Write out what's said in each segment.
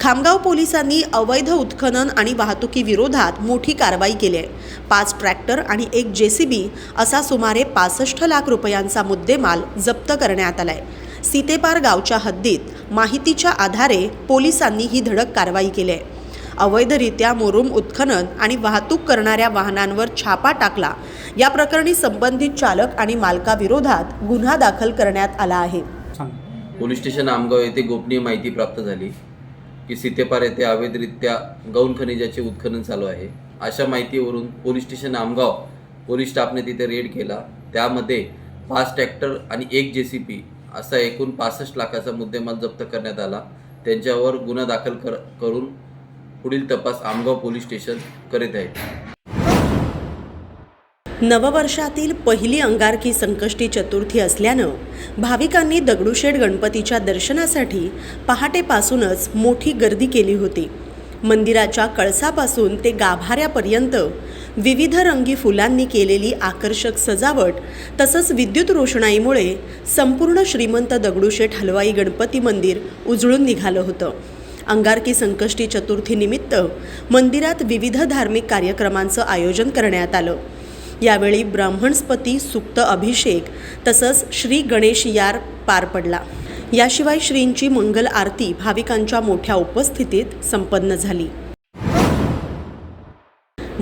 खामगाव पोलिसांनी अवैध उत्खनन आणि वाहतुकीविरोधात मोठी कारवाई केली आहे। 5 ट्रॅक्टर आणि 1 JCB असा सुमारे 65 लाख रुपयांचा मुद्देमाल जप्त करण्यात आलाय। सीतेपार गावच्या हद्दीत माहितीच्या आधारे पोलिसांनी ही धडक कारवाई केली आहे। अवैधरित्या मुरुम उत्खनन आणि वाहतूक करणाऱ्या वाहनांवर छापा टाकला। या प्रकरणी संबंधित चालक आणि मालकाविरोधात गुन्हा दाखल करण्यात आला आहे। पोलीस स्टेशन आमगाव येथे गोपनीय माहिती प्राप्त झाली की सीतेपार येथे अवैधरित्या गौण खनिजाचे उत्खनन चालू आहे। अशा माहितीवरून पोलीस स्टेशन आमगाव पोलीस स्टाफने तिथे रेड केला। त्यामध्ये 5 ट्रॅक्टर आणि 1 JCB असा एकूण 65 लाखाचा मुद्देमाल जप्त करण्यात आला। त्यांच्यावर गुन्हा दाखल करून पुढील तपास आमगाव पोलीस स्टेशन करीत आहे। नववर्षातील पहिली अंगारकी संकष्टी चतुर्थी असल्यानं भाविकांनी दगडूशेठ गणपतीच्या दर्शनासाठी पहाटेपासूनच मोठी गर्दी केली होती। मंदिराच्या कळसापासून ते गाभाऱ्यापर्यंत विविध रंगी फुलांनी केलेली आकर्षक सजावट तसंच विद्युत रोषणाईमुळे संपूर्ण श्रीमंत दगडूशेठ हलवाई गणपती मंदिर उजळून निघालं होतं। अंगारकी संकष्टी चतुर्थी निमित्त मंदिरात विविध धार्मिक कार्यक्रमांचं आयोजन करण्यात आलं। यावेळी ब्राह्मणस्पती सुक्त अभिषेक तसंच श्री गणेश यार पार पडला। याशिवाय श्रींची मंगल आरती भाविकांच्या मोठ्या उपस्थितीत संपन्न झाली।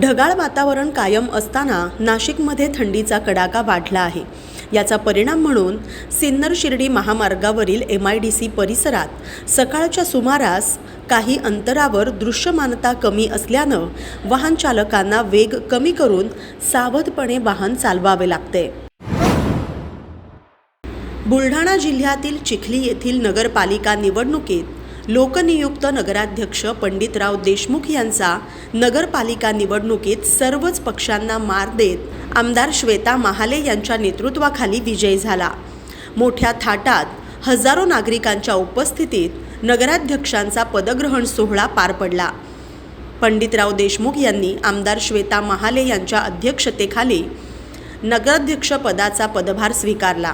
ढगाळ वातावरण कायम असताना नाशिकमध्ये थंडीचा कडाका वाढला आहे। याचा परिणाम म्हणून सिन्नर शिर्डी महामार्गावरील MIDC परिसरात सकाळच्या सुमारास काही अंतरावर दृश्यमानता कमी असल्यानं वाहन चालकांना वेग कमी करून सावधपणे वाहन चालवावे लागते। बुलढाणा जिल्ह्यातील चिखली येथील नगरपालिका निवडणुकीत लोकनियुक्त नगराध्यक्ष पंडितराव देशमुख यांचा नगरपालिका निवडणुकीत सर्वच पक्षांना मार देत आमदार श्वेता महाले यांच्या नेतृत्वाखाली विजय झाला। मोठ्या थाटात हजारो नागरिकांच्या उपस्थितीत नगराध्यक्षांचा पदग्रहण सोहळा पार पडला। पंडितराव देशमुख यांनी आमदार श्वेता महाले यांच्या अध्यक्षतेखाली नगराध्यक्ष पदाचा पदभार स्वीकारला।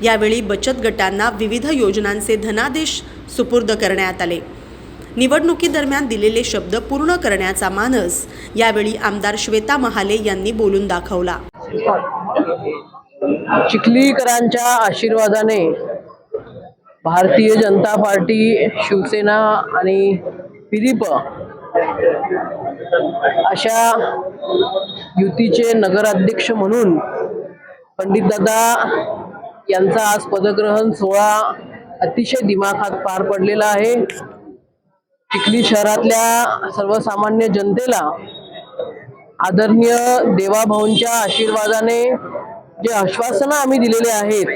यावेळी बचत गटांना विविध योजनांचे धनादेश सुपूर्द करण्यात आले। निवडणुकीदरम्यान दिलेले शब्द पूर्ण करण्याचा मानस यावेळी आमदार श्वेता महाले यांनी बोलून दाखवला। चिखलीकरांच्या आशीर्वादाने भारतीय जनता पार्टी, शिवसेना आणि PDP अशा युतीचे नगराध्यक्ष म्हणून पंडितदादा यांचा आज पदग्रहण सोहळा अतिशय दिमाखात पार पडलेला आहे। चिखली शहरातल्या सर्वसामान्य जनतेला आदरणीय देवाभाऊंच्या आशीर्वादाने जे आश्वासनं आम्ही दिलेले आहेत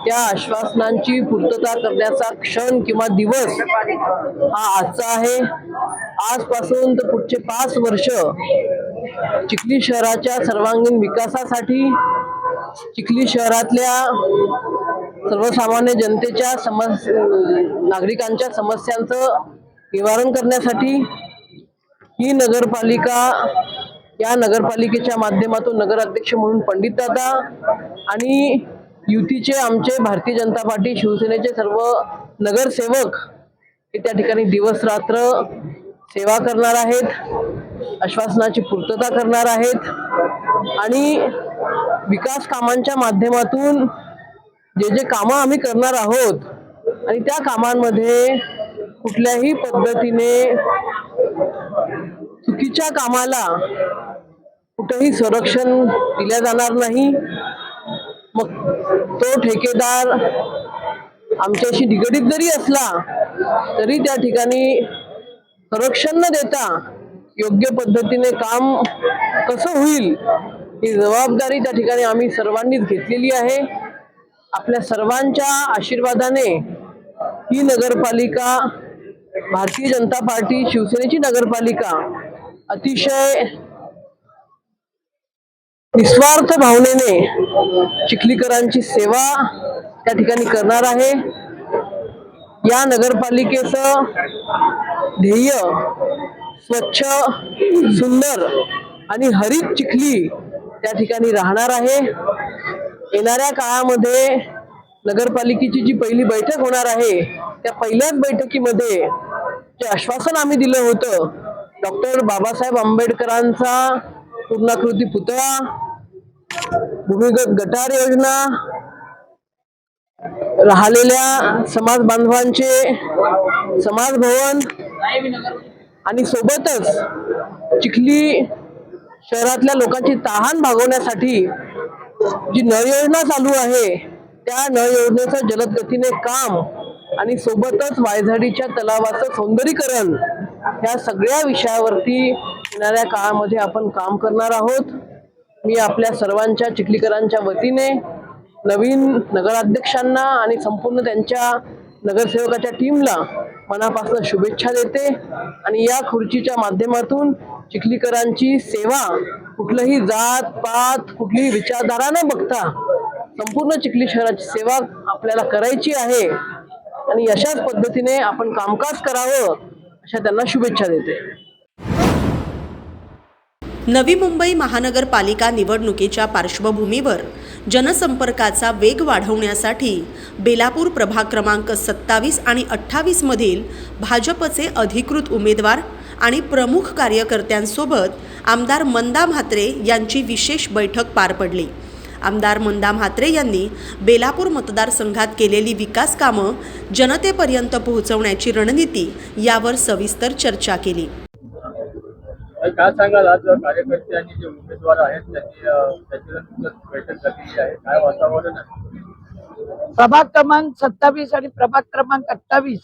त्या आश्वासनांची पूर्तता करण्याचा क्षण किंवा दिवस हा आजचा आहे। आजपासून तर पुढचे 5 वर्ष चिखली शहराच्या सर्वांगीण विकासासाठी, चिखली शहरातल्या सर्वसामान्य जनतेच्या नागरिकांच्या समस्यांचं निवारण करण्यासाठी ही नगरपालिका, या नगरपालिकेच्या माध्यमातून नगराध्यक्ष म्हणून पंडितदादा आणि युतीचे आमचे भारतीय जनता पार्टी, शिवसेनेचे सर्व नगरसेवक हे त्या ठिकाणी दिवस रात्र सेवा करणार आहेत, आश्वासनाची पूर्तता करणार आहेत आणि विकास कामांच्या माध्यमातून जे कामं आम्ही करणार आहोत आणि त्या कामांमध्ये कुठल्याही पद्धतीने चुकीच्या कामाला कुठेही संरक्षण दिले जाणार नाही। मग तो ठेकेदार आमच्याशी निगडीत जरी असला तरी त्या ठिकाणी संरक्षण न देता योग्य पद्धतीने काम कसं होईल ही जबाबदारी त्या ठिकाणी आम्ही सर्वांनीच घेतलेली आहे। आपल्या सर्वांच्या आशीर्वादाने ही नगरपालिका, भारतीय जनता पार्टी, शिवसेनेची नगरपालिका अतिशय निस्वार्थ भावनेने चिखलीकरांची सेवा त्या ठिकाणी करणार आहे। या नगरपालिकेचं ध्येय स्वच्छ, सुंदर आणि हरित चिखली त्या ठिकाणी राहणार आहे। येणाऱ्या काळामध्ये नगरपालिकेची जी पहिली बैठक होणार आहे त्या पहिल्याच बैठकीमध्ये जे आश्वासन आम्ही दिलं होतं, डॉक्टर बाबासाहेब आंबेडकरांचा पूर्णाकृती पुतळा, भूमिगत गटार योजना, राहिलेल्या समाज बांधवांचे समाज भवन आणि सोबतच चिखली शहरातल्या लोकांची तहान भागवण्यासाठी जी नळ योजना चालू आहे त्या नळ योजनेचं जलद गतीने काम आणि सोबतच वायझाडीच्या तलावाचं सौंदर्यीकरण या सगळ्या विषयावरती येणाऱ्या काळामध्ये आपण काम करणार आहोत. मी आपल्या सर्वांच्या चिखलीकरांच्या वतीने नवीन नगराध्यक्षांना आणि संपूर्ण त्यांच्या नगरसेवकाच्या टीमला मनापासून शुभेच्छा देते आणि या खुर्चीच्या माध्यमातून चिखलीकरांची सेवा कुठलंही जात पात कुठलीही विचारधारा न बघता संपूर्ण चिखली शहराची सेवा आपल्याला करायची आहे आणि अशाच पद्धतीने आपण कामकाज करावं अशा त्यांना शुभेच्छा देते. नवी मुंबई महानगरपालिका निवडणुकीच्या पार्श्वभूमीवर जनसंपर्काचा वेग वाढवण्यासाठी बेलापूर प्रभाग क्रमांक 27 आणि 28 मधील भाजपचे अधिकृत उमेदवार आणि प्रमुख कार्यकर्त्यांसोबत आमदार मंदा म्हात्रे यांची विशेष बैठक पार पडली. आमदार मंदा म्हात्रे यांनी बेलापूर मतदारसंघात केलेली विकास कामं जनतेपर्यंत पोहोचवण्याची रणनीती यावर सविस्तर चर्चा केली. काय सांगाल, आज कार्यकर्ते आणि जे उमेदवार आहेत त्यांची बैठक झालेली आहे, काय वातावरण आहे? प्रभाग क्रमांक 27 आणि प्रभाग क्रमांक 28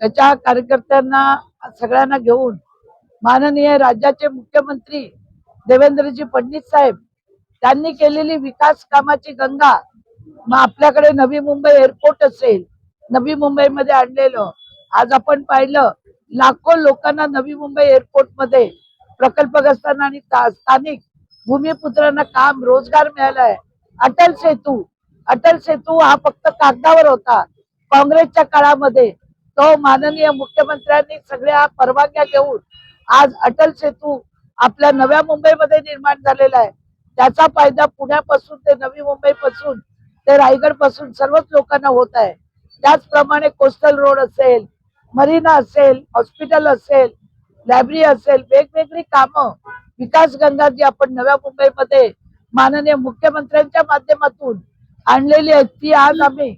याच्या कार्यकर्त्यांना सगळ्यांना घेऊन माननीय राज्याचे मुख्यमंत्री देवेंद्रजी फडणवीस साहेब त्यांनी केलेली विकास कामाची गंगा, मग आपल्याकडे नवी मुंबई एअरपोर्ट असेल, नवी मुंबईमध्ये आणलेलं, आज आपण पाहिलं लाखो लोकांना नवी मुंबई एअरपोर्ट मध्ये प्रकल्पग्रस्तांना आणि स्थानिक भूमिपुत्रांना काम रोजगार मिळाला आहे. अटल सेतू हा फक्त कागदावर होता. काँग्रेसच्या काळामध्ये तो माननीय मुख्यमंत्र्यांनी सगळ्या परवानग्या घेऊन आज अटल सेतू आपल्या नव्या मुंबईमध्ये निर्माण झालेला आहे. त्याचा फायदा पुण्यापासून ते नवी मुंबई पासून ते रायगड पासून सर्वच लोकांना होत आहे. त्याचप्रमाणे कोस्टल रोड असेल, मरीना असेल, हॉस्पिटल असेल, लायब्ररी असेल, वेगवेगळी कामं विकास गंगा जी आपण नव्या मुंबईमध्ये माननीय मुख्यमंत्र्यांच्या माध्यमातून आणलेली आहे ती आज आम्ही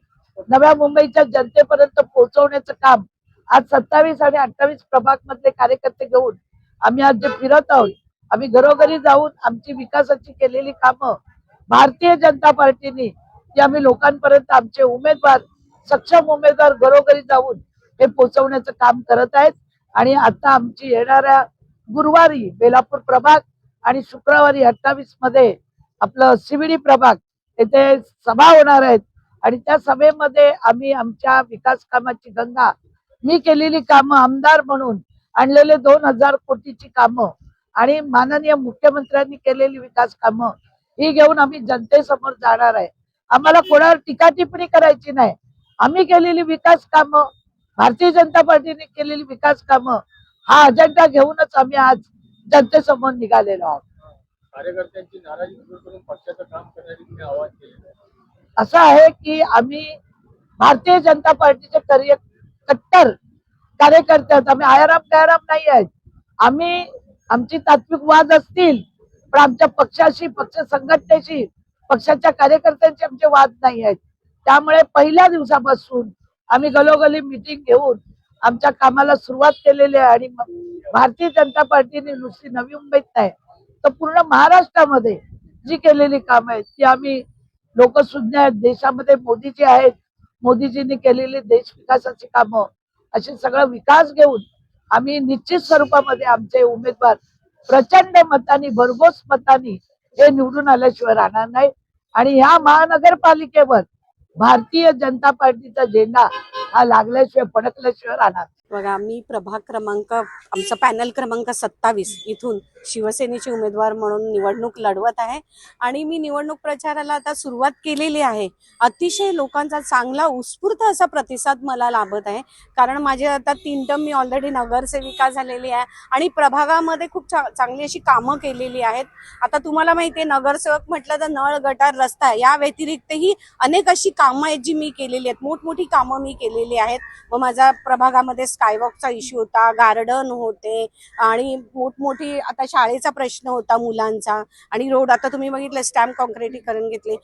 नव्या मुंबईच्या जनतेपर्यंत पोहोचवण्याचं काम आज 27 आणि 28 प्रभाग मधले कार्यकर्ते घेऊन आम्ही आज जे फिरत आहोत. आम्ही घरोघरी जाऊन आमची विकासाची केलेली कामं भारतीय जनता पार्टीने जी आम्ही लोकांपर्यंत आमचे उमेदवार सक्षम उमेदवार घरोघरी जाऊन हे पोहोचवण्याचं काम करत आहेत. आणि आता आमची येणाऱ्या गुरुवारी बेलापूर प्रभाग आणि शुक्रवारी 28 मध्ये आपलं CBD प्रभाग येथे सभा होणार आहेत आणि त्या सभेमध्ये आम्ही आमच्या विकास कामाची गंगा, मी केलेली कामं आमदार म्हणून आणलेले 2000 कोटीची कामं आणि माननीय मुख्यमंत्र्यांनी केलेली विकास कामं ही घेऊन आम्ही जनतेसमोर जाणार आहे. आम्हाला कोणावर टीका टिप्पणी करायची नाही. आम्ही केलेली विकास कामं, भारतीय जनता पार्टीने केलेली विकास कामं हा अजेंडा घेऊनच आम्ही आज जनतेसमोर निघालेलो आहोत. कार्यकर्त्यांची नाराजी दूर करून पक्षाचं काम करण्याचे तुम्ही आवाहन केलेलं आहे. असं आहे की आम्ही भारतीय जनता पार्टीचे कट्टर कार्यकर्ते आहेत. आम्ही आयाराम नाही आहेत. आम्ही आमची तात्विक वाद असतील पण आमच्या पक्षाशी, पक्ष संघटनेशी, पक्षाच्या कार्यकर्त्यांचे आमचे वाद नाही आहेत. त्यामुळे पहिल्या दिवसापासून आम्ही गलोगली मीटिंग घेऊन आमच्या कामाला सुरुवात केलेली आहे आणि भारतीय जनता पार्टीने नुसती नवी मुंबईत नाही तर पूर्ण महाराष्ट्रामध्ये जी केलेली कामं आहेत ती आम्ही लोकसुज्ञ आहेत. देशामध्ये मोदीजी आहेत, मोदीजींनी केलेली देश विकासाची कामं असे सगळं विकास घेऊन आम्ही निश्चित स्वरूपामध्ये आमचे उमेदवार प्रचंड मतांनी, भरघोस मतांनी हे निवडून आल्याशिवाय राहणार नाही. आणि ह्या महानगरपालिकेवर भारतीय जनता पार्टीचा झेंडा हा लागल्याशिवाय फडकल्याशिवाय राहणार. बघा, मी प्रभाग क्रमांक, आमचा पॅनल क्रमांक 27 इथून शिवसेनेचे उमेदवार म्हणून निवडणूक लढवत आहे आणि मी निवडणूक प्रचाराला आता सुरुवात केलेली आहे. अतिशय लोकांचा चांगला उत्स्फूर्त असा प्रतिसाद मला लाभत आहे, कारण माझे आता 3 टर्म मी ऑलरेडी नगरसेविका झालेली आहे आणि प्रभागामध्ये खूप चांगली अशी कामं केलेली आहेत. आता तुम्हाला माहिती आहे, नगरसेवक म्हटलं तर नळ, गटार, रस्ता या व्यतिरिक्तही अनेक अशी कामं आहेत जी मी केलेली आहेत. मोठमोठी कामं मी केलेली आहेत व माझ्या प्रभागामध्ये स्कायवॉकचा इश्यू होता, गार्डन होते आणि मोठमोठी आता शाळेचा प्रश्न होता मुलांचा आणि रोड आता तुम्ही बघितलं स्टॅम्प कॉन्क्रिटीकरण घेतले,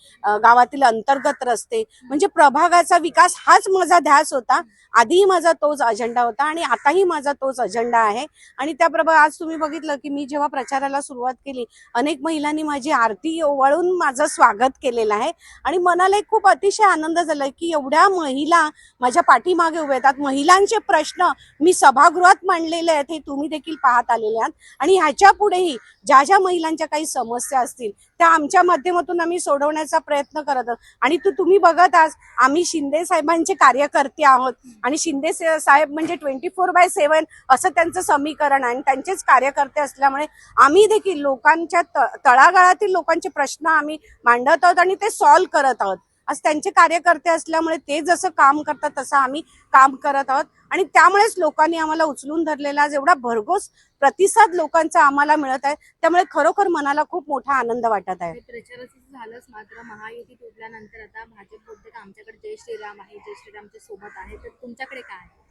गावातील अंतर्गत रस्ते, म्हणजे प्रभागाचा विकास हाच माझा ध्यास होता. आधीही माझा तोच अजेंडा होता आणि आताही माझा तोच अजेंडा आहे. आणि त्याप्रमाणे आज तुम्ही बघितलं की मी जेव्हा प्रचाराला सुरुवात केली, अनेक महिलांनी माझी आरती ओवाळून माझं स्वागत केलेलं आहे आणि मनाला एक खूप अतिशय आनंद झालाय की एवढ्या महिला माझ्या पाठीमागे उभे आहेत. महिलांचे प्रश्न मी सभागृहात मांडलेले आहेत, हे तुम्ही देखील पाहत आलेले आहात आणि ह्याच्या पुढेही ज्या ज्या महिलांच्या काही समस्या असतील त्या आमच्या माध्यमातून आम्ही सोडवण्याचा प्रयत्न करत आहोत. आणि तुम्ही बघत आहात, आम्ही शिंदे साहेबांचे कार्यकर्ते आहोत आणि शिंदे साहेब म्हणजे 24/7 असं त्यांचं समीकरण आहे आणि त्यांचेच कार्यकर्ते असल्यामुळे आम्ही देखील लोकांच्या तळागाळातील लोकांचे प्रश्न आम्ही मांडत आहोत आणि ते सॉल्व्ह करत आहोत. आज त्यांचे कार्यकर्ते असल्यामुळे ते जसं काम करतात तसं आम्ही काम करत आहोत आणि त्यामुळेच लोकांनी आम्हाला उचलून धरलेला आज एवढा भरघोस प्रतिसाद लोकांचा आम्हाला मिळत आहे. त्यामुळे खरोखर मनाला खूप मोठा आनंद वाटत आहे. प्रचाराचं झालंच, मात्र महायुती तुटल्यानंतर आता भाजप बोलते का आमच्याकडे जय श्रीराम आहे, जय श्रीरामच्या सोबत आहे, तर तुमच्याकडे काय आहे?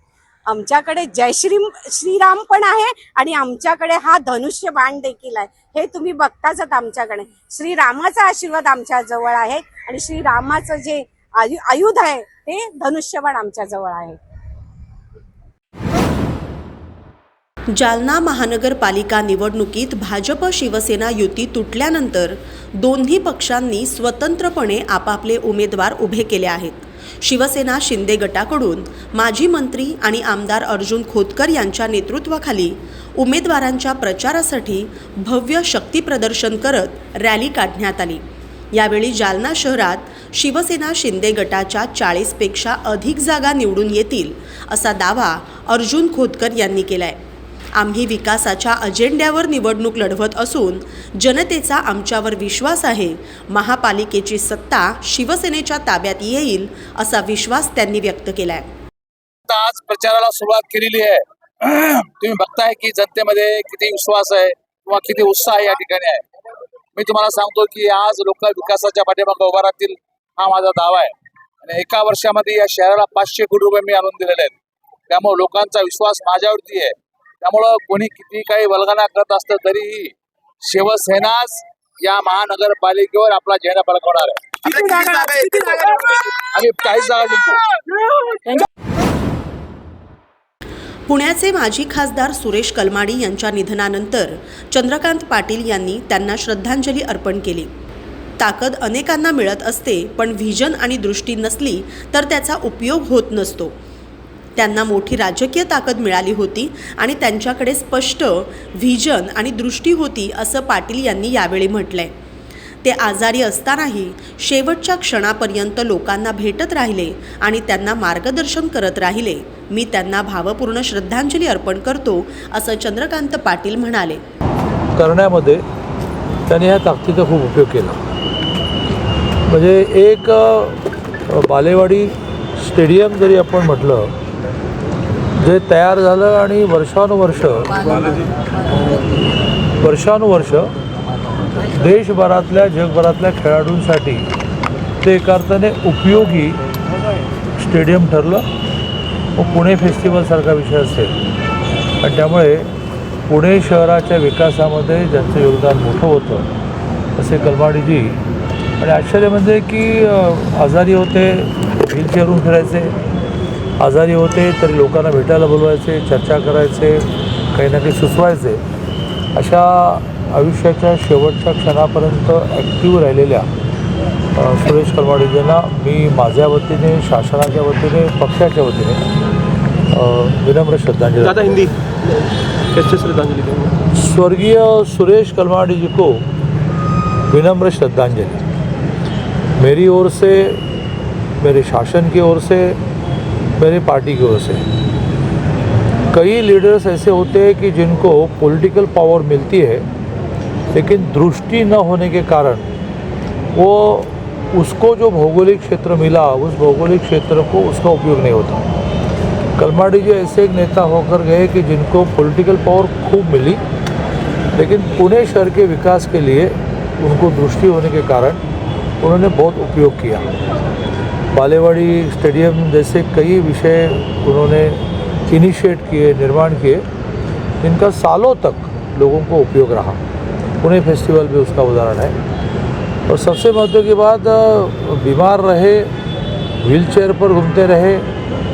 आमच्याकडे जय श्रीराम पण आहे आणि आमच्याकडे हा धनुष्य बाण देखील आहे. हे तुम्ही बघताच आहात. आमच्याकडे श्रीरामाचा आशीर्वाद आमच्या जवळ आहे आणि श्रीरामाचं जे आयुध आहे ते धनुष्यबाण आमच्या जवळ आहे. जालना महानगरपालिका निवडणुकीत भाजप शिवसेना युती तुटल्यानंतर दोन्ही पक्षांनी स्वतंत्रपणे आपापले उमेदवार उभे केले आहेत. शिवसेना शिंदे गटाकडून माजी मंत्री आणि आमदार अर्जुन खोतकर यांच्या नेतृत्वाखाली उमेदवारांच्या प्रचारासाठी भव्य शक्तीप्रदर्शन करत रॅली काढण्यात आली. यावेळी जालना शहरात शिवसेना शिंदे गटाच्या 40पेक्षा अधिक जागा निवडून येतील असा दावा अर्जुन खोतकर यांनी केलाय. आम्ही विकासाच्या अजेंड्यावर निवडणूक लढवत असून जनतेचा आमच्यावर विश्वास आहे. महापालिकेची सत्ता शिवसेनेच्या ताब्यात येईल असा विश्वास त्यांनी व्यक्त केलाय. आज प्रचाराला सुरुवात केलेली आहे. तुम्ही बघताय की जनतेमध्ये किती विश्वास आहे किंवा किती उत्साह या ठिकाणी आहे. मी तुम्हाला सांगतो की आज लोक विकासाच्या पाठीमागे उभा राहतील हा माझा दावा आहे आणि एका वर्षामध्ये या शहराला 500 कोटी रुपये मी आणून दिलेले आहेत. त्यामुळे लोकांचा विश्वास माझ्यावरती आहे. त्यामुळं कोणी किती काही वल्गना करत असतं तरीही शिवसेनाच या महानगरपालिकेवर आपला झेंडा फडकवणार आहे. आम्ही 40 जागा जिंकू. पुण्याचे माजी खासदार सुरेश कलमाडी यांच्या निधनानंतर चंद्रकांत पाटील यांनी त्यांना श्रद्धांजली अर्पण केली. ताकद अनेकांना मिळत असते, पण व्हिजन आणि दृष्टी नसली तर त्याचा उपयोग होत नसतो. त्यांना मोठी राजकीय ताकद मिळाली होती आणि त्यांच्याकडे स्पष्ट व्हिजन आणि दृष्टी होती असं पाटील यांनी यावेळी म्हटलंय. ते आजारी असतानाही शेवटच्या क्षणापर्यंत लोकांना भेटत राहिले आणि त्यांना मार्गदर्शन करत राहिले. मी त्यांना भावपूर्ण श्रद्धांजली अर्पण करतो असं चंद्रकांत पाटील म्हणाले. करण्यामध्ये त्यांनी ह्या ताकदीचा खूप उपयोग केला. म्हणजे एक बालेवाडी स्टेडियम जरी आपण म्हटलं जे तयार झालं आणि वर्षानुवर्ष देशभरातल्या जगभरातल्या खेळाडूंसाठी ते एका अर्थाने उपयोगी स्टेडियम ठरलं. मग पुणे फेस्टिवलसारखा विषय असेल आणि त्यामुळे पुणे शहराच्या विकासामध्ये ज्यांचं योगदान मोठं होतं असे कलमाडीजी. आणि आश्चर्य म्हणजे की आजारी होते, व्हीलचेअरवरून फिरायचे, आजारी होते तरी लोकांना भेटायला बोलवायचे, चर्चा करायचे, काही ना काही सुचवायचे. अशा आयुष्याच्या शेवटच्या क्षणापर्यंत ॲक्टिव्ह राहिलेल्या सुरेश कलमाडीजींना मी माझ्या वतीने, शासनाच्या वतीने, पक्षाच्या वतीने विनम्र श्रद्धांजलि. ज़्यादा हिंदी कैसे श्रद्धांजलि? स्वर्गीय सुरेश कलमाडी जी को विनम्र श्रद्धांजलि मेरी ओर से, मेरे शासन की ओर से, मेरी पार्टी की ओर से. कई लीडर्स ऐसे होते हैं कि जिनको पॉलिटिकल पावर मिलती है लेकिन दृष्टि न होने के कारण वो उसको जो भौगोलिक क्षेत्र मिला उस भौगोलिक क्षेत्र को उसका उपयोग नहीं होता. कलमाडी जी ऐसे एक नेता होकर गए कि जिनको पॉलिटिकल पावर खूब मिली लेकिन पुणे शहर के विकास के लिए उनको दृष्टि होने के कारण उन्होंने बहुत उपयोग किया. बालेवाड़ी स्टेडियम जैसे कई विषय उन्होंने इनिशिएट किए, निर्माण किए, जिनका सालों तक लोगों को उपयोग रहा। पुणे फेस्टिवल भी उसका उदाहरण है। और सबसे महत्व की बात, बीमार रहे, व्हीलचेयर पर घूमते रहे,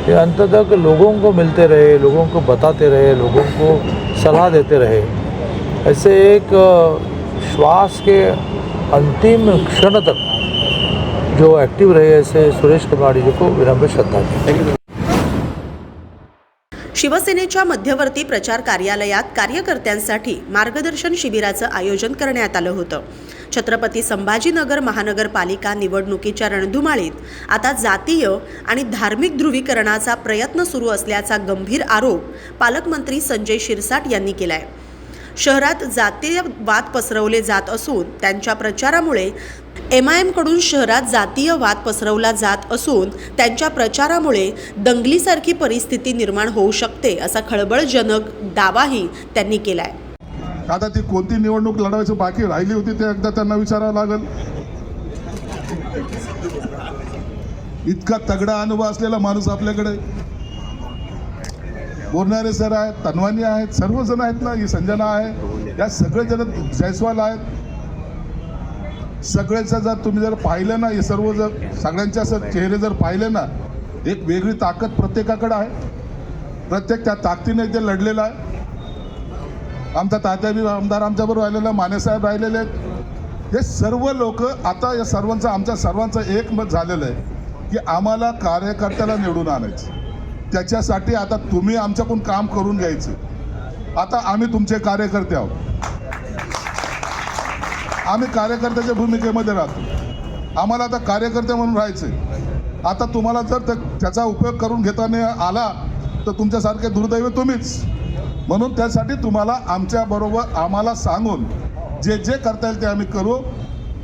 ये अंत तक लोगों को मिलते रहे, लोगों को बताते रहे, लोगों को सलाह देते रहे। ऐसे एक श्वास के अंतिम क्षण तक जो एक्टिव रहे, ऐसे सुरेश कबाड़ी जी को विनम्र श्रद्धांजलि। शिवसेनेच्या मध्यवर्ती प्रचार कार्यालयात कार्यकर्त्यांसाठी मार्गदर्शन शिबिराचं आयोजन करण्यात आलं होतं। छत्रपती संभाजीनगर महानगरपालिका निवडणुकीच्या रणधुमाळीत आता जातीय आणि धार्मिक ध्रुवीकरणाचा प्रयत्न सुरू असल्याचा गंभीर आरोप पालकमंत्री संजय शिरसाट यांनी केलाय। शहरात जातीयवाद पसरवले जात असून त्यांच्या प्रचारामुळे MIM कडून शहरात जातीय वाद पसरवला जात असून त्यांच्या प्रचारामुळे दंगलीसारखी परिस्थिती निर्माण होऊ शकते असा खळबळजनक दावाही त्यांनी केलाय। आता ती कोणती निवडणूक लढवायची बाकी राहिली होती ते एकदा त्यांना विचारावं लागेल। इतका तगडा अनुभव असलेला माणूस आपल्याकडे, बोरणारे सर आहेत, तनवानी आहेत, सर्वजण आहेत ना, ही संजना आहे, या सगळे जण, जयस्वाल आहेत, सगळ्याचं जर तुम्ही जर पाहिलं ना, हे सर्व जर सगळ्यांचे असं चेहरे जर पाहिले ना, एक वेगळी ताकद प्रत्येकाकडे आहे। प्रत्येक त्या ताकदीने ते लढलेलं आहे। आमचा तात्या बी आमदार आमच्याबरोबर राहिलेला, मानेसाहेब राहिलेले आहेत। हे सर्व लोक आता या सर्वांचं, आमच्या सर्वांचं एकमत झालेलं आहे की आम्हाला कार्यकर्त्याला निवडून आणायचं। त्याच्यासाठी आता तुम्ही आमच्याकडून काम करून घ्यायचं। आता आम्ही तुमचे कार्यकर्ते आहोत, आम्ही कार्यकर्त्याच्या भूमिकेमध्ये राहतो। आम्हाला आता कार्यकर्ते म्हणून राहायचं। आता तुम्हाला जर त्याचा उपयोग करून घेता नाही आला तर तुमच्यासारखे दुर्दैव तुम्हीच। म्हणून त्यासाठी तुम्हाला आमच्याबरोबर आम्हाला सांगून जे जे करता येईल ते आम्ही करू।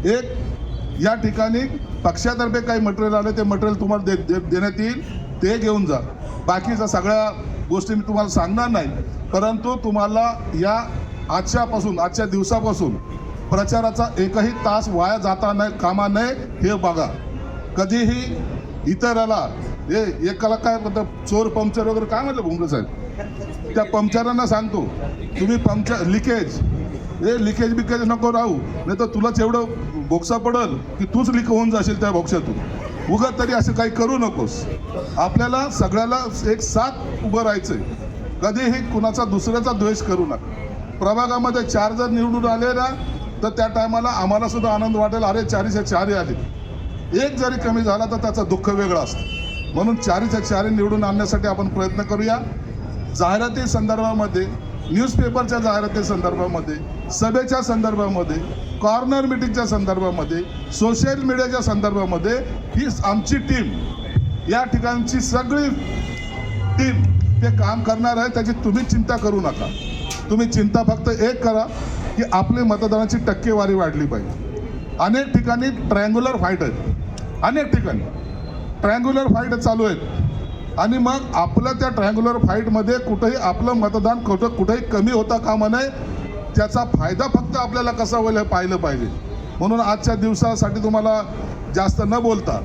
एक या ठिकाणी पक्षातर्फे काही मटेरियल आले ते मटेरियल तुम्हाला देण्यात येईल, ते घेऊन जा। बाकीच्या सगळ्या गोष्टी मी तुम्हाला सांगणार नाही, परंतु तुम्हाला या आजच्या दिवसापासून प्रचाराचा एकही तास वाया जाता नाही कामा नये हे बघा। कधीही इतराला हे एकाला काय म्हणतात, चोर पंक्चर वगैरे काय म्हटलं भुमरे साहेब, त्या पंक्चरांना सांगतो तुम्ही पंक्चर लिकेज बिकेज नको राहू, नाही तर तुलाच एवढं बोक्सा पडल की तूच लीक होऊन जाशील त्या बोक्सातून। उगाच तरी असं काही करू नकोस। आपल्याला सगळ्याला एक साथ उभं राहायचंय, कधीही कुणाचा दुसऱ्याचा द्वेष करू नका। प्रभागामध्ये 4 जर निवडून आले ना तर त्या टायमाला आम्हाला सुद्धा आनंद वाटेल, अरे 4च्या 4 आले। एक जरी कमी झाला तर त्याचं दुःख वेगळं असतं। म्हणून 4च्या 4 निवडून आणण्यासाठी आपण प्रयत्न करूया। जाहिराती संदर्भामध्ये, न्यूजपेपरच्या जाहिराती संदर्भामध्ये, सभेच्या संदर्भामध्ये, कॉर्नर मीटिंगच्या संदर्भामध्ये, सोशल मीडियाच्या संदर्भामध्ये ही आमची टीम, या ठिकाणची सगळी टीम ते काम करणार आहे। त्याची तुम्ही चिंता करू नका। तुम्ही चिंता फक्त एक करा की आपली मतदानाची टक्केवारी वाढली पाहिजे। अनेक ठिकाणी ट्रायंग्युलर फाईट आहेत, अनेक ठिकाणी ट्रायंग्युलर फाईट चालू आहेत आणि मग आपलं त्या ट्रायंग्युलर फाईटमध्ये कुठेही आपलं मतदान कुठेही कमी होता कामा नये, त्याचा फायदा फक्त आपल्याला कसा होईल हे पाहिलं पाहिजे। म्हणून आजच्या दिवसासाठी तुम्हाला जास्त न बोलता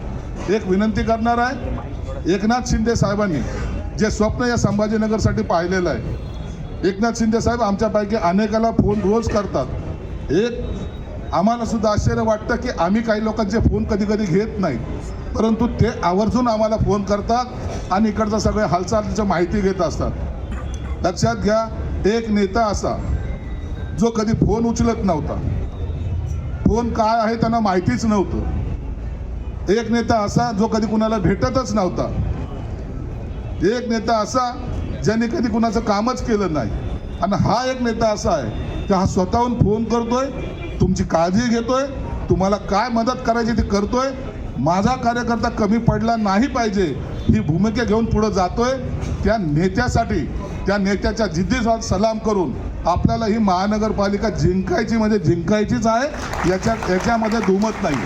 एक विनंती करणार आहे। एकनाथ शिंदे साहेबांनी जे स्वप्न या संभाजीनगरसाठी पाहिलेलं आहे, एकनाथ शिंदे साहेब आमच्यापैकी अनेकाला फोन रोज करतात। एक आम्हाला सुद्धा आश्चर्य वाटतं की आम्ही काही लोकांचे फोन कधी कधी घेत नाही, परंतु ते आवर्जून आम्हाला फोन करतात आणि इकडचं सगळे हालचालीची माहिती घेत असतात। लक्षात घ्या, एक नेता असा जो कधी फोन उचलत नव्हता, फोन काय आहे त्यांना माहितीच नव्हतं। एक नेता असा जो कधी कुणाला भेटतच नव्हता। एक नेता असा ज्यांनी कधी कुणाचं कामच केलं नाही। आणि हा एक नेता असा आहे की हा स्वतःहून फोन करतोय, तुमची काळजी घेतोय, तुम्हाला काय मदत करायची ती करतोय, माझा कार्यकर्ता कमी पडला नाही पाहिजे ही भूमिका घेऊन पुढे जातोय। त्या नेत्यासाठी, त्या नेत्याच्या जिद्दीचा सलाम करून आपल्याला ही महानगरपालिका जिंकायची म्हणजे जिंकायचीच आहे, याच्यामध्ये दुमत नाही।